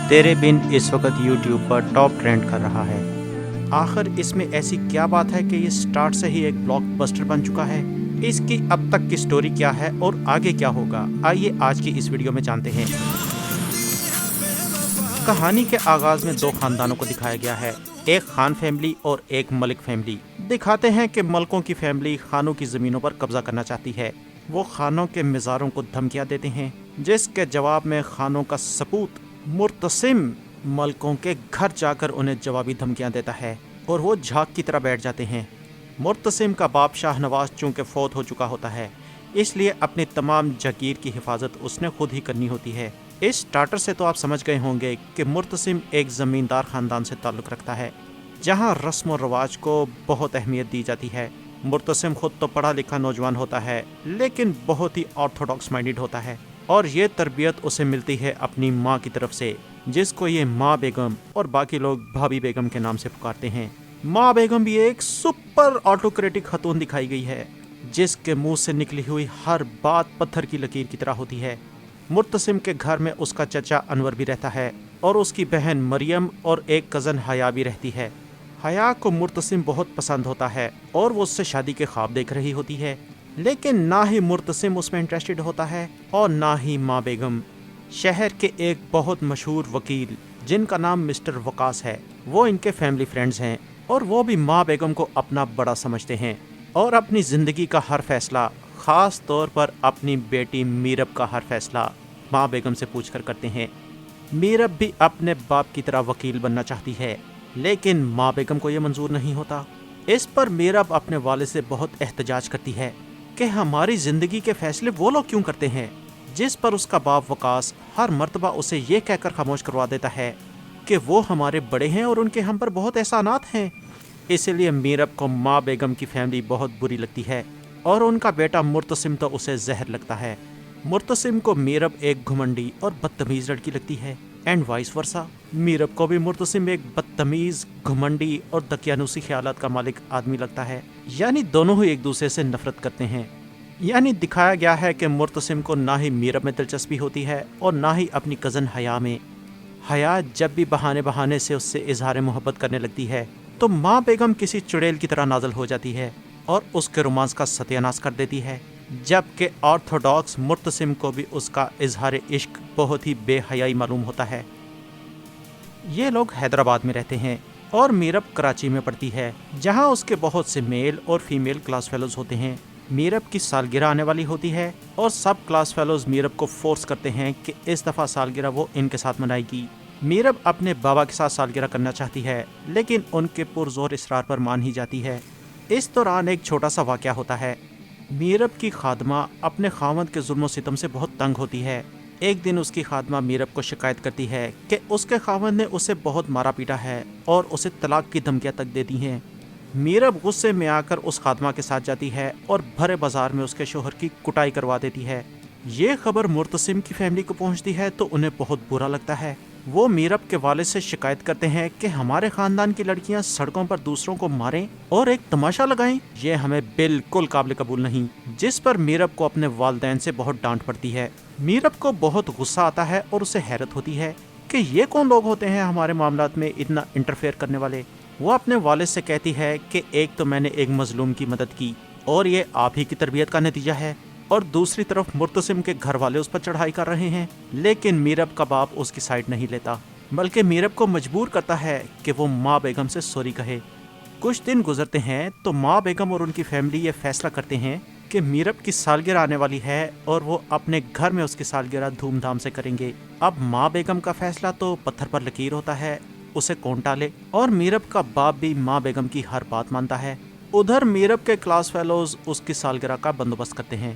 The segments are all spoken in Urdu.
تیرے بن اس وقت یوٹیوب پر ٹاپ ٹرینڈ کر رہا ہے۔ آخر اس میں ایسی کیا بات ہے کہ یہ سٹارٹ سے ہی ایک بلاک بسٹر بن چکا ہے؟ اس کی اب تک کی سٹوری کیا ہے اور آگے کیا ہوگا؟ آئیے آج کی اس ویڈیو میں جانتے ہیں۔ کہانی کے آغاز میں دو خاندانوں کو دکھایا گیا ہے، ایک خان فیملی اور ایک ملک فیملی۔ دکھاتے ہیں کہ ملکوں کی فیملی خانوں کی زمینوں پر قبضہ کرنا چاہتی ہے۔ وہ خانوں کے مزاروں کو دھمکیاں دیتے ہیں، جس کے جواب میں خانوں کا سپوت مرتسم ملکوں کے گھر جا کر انہیں جوابی دھمکیاں دیتا ہے اور وہ جھاگ کی طرح بیٹھ جاتے ہیں۔ مرتسم کا باپ شاہ نواز چونکہ فوت ہو چکا ہوتا ہے، اس لیے اپنی تمام جاگیر کی حفاظت اس نے خود ہی کرنی ہوتی ہے۔ اس سٹارٹر سے تو آپ سمجھ گئے ہوں گے کہ مرتسم ایک زمیندار خاندان سے تعلق رکھتا ہے، جہاں رسم و رواج کو بہت اہمیت دی جاتی ہے۔ مرتسم خود تو پڑھا لکھا نوجوان ہوتا ہے، لیکن بہت ہی آرتھوڈاکس مائنڈڈ ہوتا ہے، اور یہ تربیت اسے ملتی ہے اپنی ماں کی طرف سے، جس کو یہ ماں بیگم اور باقی لوگ بھابھی بیگم کے نام سے پکارتے ہیں۔ ماں بیگم بھی ایک سپر آٹوکریٹک خاتون دکھائی گئی ہے، جس کے منہ سے نکلی ہوئی ہر بات پتھر کی لکیر کی طرح ہوتی ہے۔ مرتسم کے گھر میں اس کا چچا انور بھی رہتا ہے اور اس کی بہن مریم اور ایک کزن حیا بھی رہتی ہے۔ حیا کو مرتسم بہت پسند ہوتا ہے اور وہ اس سے شادی کے خواب دیکھ رہی ہوتی ہے، لیکن نہ ہی مرتسم اس میں انٹرسٹڈ ہوتا ہے اور نہ ہی ماں بیگم۔ شہر کے ایک بہت مشہور وکیل جن کا نام مسٹر وقاص ہے، وہ ان کے فیملی فرینڈز ہیں، اور وہ بھی ماں بیگم کو اپنا بڑا سمجھتے ہیں اور اپنی زندگی کا ہر فیصلہ، خاص طور پر اپنی بیٹی میرب کا ہر فیصلہ ماں بیگم سے پوچھ کر کرتے ہیں۔ میرب بھی اپنے باپ کی طرح وکیل بننا چاہتی ہے، لیکن ماں بیگم کو یہ منظور نہیں ہوتا۔ اس پر میرب اپنے والد سے بہت احتجاج کرتی ہے کہ ہماری زندگی کے فیصلے وہ لوگ کیوں کرتے ہیں، جس پر اس کا باپ وقاص ہر مرتبہ اسے یہ کہہ کر خاموش کروا دیتا ہے کہ وہ ہمارے بڑے ہیں اور ان کے ہم پر بہت احسانات ہیں۔ اسی لیے میرب کو ماں بیگم کی فیملی بہت بری لگتی ہے اور ان کا بیٹا مرتسم تو اسے زہر لگتا ہے۔ مرتسم کو میرب ایک گھمنڈی اور بدتمیز لڑکی لگتی ہے، اینڈ وائس ورسا۔ میرب کو بھی مرتسم ایک بدتمیز، گھمنڈی اور دقیانوسی خیالات کا مالک آدمی لگتا ہے، یعنی دونوں ہی ایک دوسرے سے نفرت کرتے ہیں۔ یعنی دکھایا گیا ہے کہ مرتسم کو نہ ہی میرب میں دلچسپی ہوتی ہے اور نہ ہی اپنی کزن حیا میں۔ حیا جب بھی بہانے سے اس سے اظہار محبت کرنے لگتی ہے تو ماں بیگم کسی چڑیل کی طرح نازل ہو جاتی ہے اور اس کے رومانس کا ستیہ ناش کر دیتی ہے، جبکہ آرتھوڈاکس مرتسم کو بھی اس کا اظہار عشق بہت ہی بے حیائی معلوم ہوتا ہے۔ یہ لوگ حیدرآباد میں رہتے ہیں اور میرب کراچی میں پڑھتی ہے، جہاں اس کے بہت سے میل اور فیمیل کلاس فیلوز ہوتے ہیں۔ میرب کی سالگرہ آنے والی ہوتی ہے اور سب کلاس فیلوز میرب کو فورس کرتے ہیں کہ اس دفعہ سالگرہ وہ ان کے ساتھ منائے گی۔ میرب اپنے بابا کے ساتھ سالگرہ کرنا چاہتی ہے، لیکن ان کے پرزور اصرار پر مان ہی جاتی ہے۔ اس دوران ایک چھوٹا سا واقعہ ہوتا ہے۔ میرب کی خادمہ اپنے خاوند کے ظلم و ستم سے بہت تنگ ہوتی ہے۔ ایک دن اس کی خادمہ میرب کو شکایت کرتی ہے کہ اس کے خاوند نے اسے بہت مارا پیٹا ہے اور اسے طلاق کی دھمکیاں تک دے دی ہیں۔ میرب غصے میں آ کر اس خادمہ کے ساتھ جاتی ہے اور بھرے بازار میں اس کے شوہر کی کٹائی کروا دیتی ہے۔ یہ خبر مرتسم کی فیملی کو پہنچتی ہے تو انہیں بہت برا لگتا ہے۔ وہ میرب کے والد سے شکایت کرتے ہیں کہ ہمارے خاندان کی لڑکیاں سڑکوں پر دوسروں کو ماریں اور ایک تماشا لگائیں، یہ ہمیں بالکل قابل قبول نہیں، جس پر میرب کو اپنے والدین سے بہت ڈانٹ پڑتی ہے۔ میرب کو بہت غصہ آتا ہے اور اسے حیرت ہوتی ہے کہ یہ کون لوگ ہوتے ہیں ہمارے معاملات میں اتنا انٹرفیئر کرنے والے۔ وہ اپنے والد سے کہتی ہے کہ ایک تو میں نے ایک مظلوم کی مدد کی اور یہ آپ ہی کی تربیت کا نتیجہ ہے، اور دوسری طرف مرتسم کے گھر والے اس پر چڑھائی کر رہے ہیں، لیکن میرب کا باپ اس کی سائڈ نہیں لیتا، بلکہ میرب کو مجبور کرتا ہے کہ وہ ماں بیگم سے سوری کہے۔ کچھ دن گزرتے ہیں تو ماں بیگم اور ان کی فیملی یہ فیصلہ کرتے ہیں کہ میرب کی سالگرہ آنے والی ہے اور وہ اپنے گھر میں اس کی سالگرہ دھوم دھام سے کریں گے۔ اب ماں بیگم کا فیصلہ تو پتھر پر لکیر ہوتا ہے، اسے کون ٹالے، اور میرب کا باپ بھی ماں بیگم کی ہر بات مانتا ہے۔ ادھر میرب کے کلاس فیلوز اس کی سالگرہ کا بندوبست کرتے ہیں۔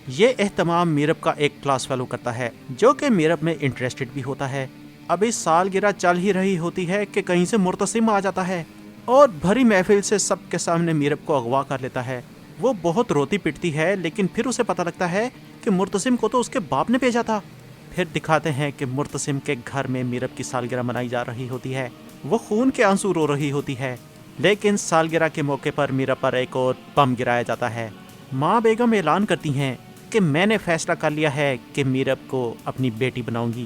یہ اہتمام میرب کا ایک کلاس فیلو کرتا ہے جو کہ میرب میں انٹرسٹڈ بھی ہوتا ہے۔ ابھی سالگرہ چل ہی رہی ہوتی ہے کہ کہیں سے مرتسم آ جاتا ہے اور بھری محفل سے سب کے سامنے میرب کو اغوا کر لیتا ہے۔ وہ بہت روتی پٹتی ہے، لیکن پھر اسے پتہ لگتا ہے کہ مرتسم کو تو اس کے باپ نے بھیجا تھا۔ پھر دکھاتے ہیں کہ مرتسم کے گھر میں میرب کی سالگرہ منائی جا رہی ہوتی ہے۔ وہ خون کے آنسو رو رہی ہوتی ہے، لیکن سالگرہ کے موقع پر میرب پر ایک اور بم گرایا جاتا ہے۔ ماں بیگم اعلان کرتی ہیں کہ میں نے فیصلہ کر لیا ہے کہ میرب کو اپنی بیٹی بناؤں گی۔